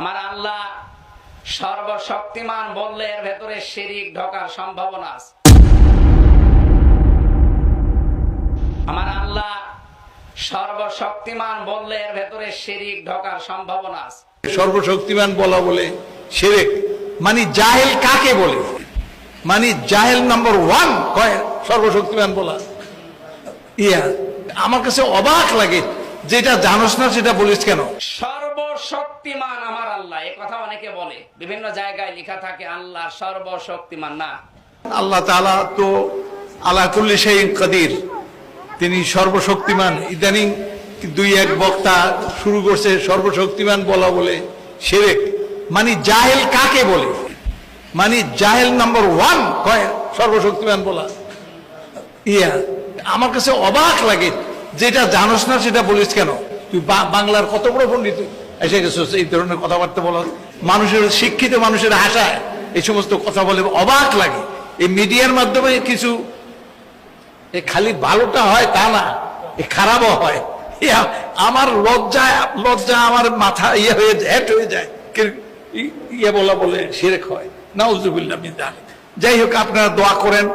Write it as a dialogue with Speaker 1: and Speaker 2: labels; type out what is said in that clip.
Speaker 1: আমার আল্লাহ সর্বশক্তিমান বললে এর ভেতরে শিরিক ঢোকার সম্ভাবনা আছে। আমার আল্লাহ সর্বশক্তিমান বললে এর ভেতরে শিরিক ঢোকার সম্ভাবনা আছে।
Speaker 2: সর্বশক্তিমান বলা বলে শিরক মানে জাহেল কাকে বলে? মানে জাহেল নাম্বার 1 কয় সর্বশক্তিমান বলা। আমার কাছে অবাক লাগে, যেটা জানোস না সেটা বলিস কেন?
Speaker 1: সর্বশক্তিমান আমার আল্লাহ, এ কথা অনেকে বলে, বিভিন্ন জায়গায় লেখা থাকে আল্লাহ সর্বশক্তিমান। না,
Speaker 2: আল্লাহ তাআলা তো আলা কুল্লি শাইইন কাদির, তিনি সর্বশক্তিমান। ইদানিং দুই এক বক্তা শুরু করছে সর্বশক্তিমান বলা বলে শিরক মানে জাহেল কাকে বলে? মানে জাহেল নাম্বার 1 কয় সর্বশক্তিমান বলা। আমার কাছে অবাক লাগে, যেটা জানোস না সেটা বলিস কেন? তুই বাংলার কত বড় পণ্ডিত এসে গেছিস এই ধরনের কথাবার্তা বলা। মানুষের শিক্ষিত মানুষের হাসায় এই সমস্ত কথা বলে অবাক লাগে। এই মিডিয়ার মাধ্যমে কিছু খালি ভালোটা হয় তা না, খারাপও হয়। আমার লজ্জা আমার মাথা হয়ে যায়, বলা বলে শিরক হয়। নাউজুবিল্লাহ মিন যালিক। যাই হোক, আপনারা দোয়া করেন।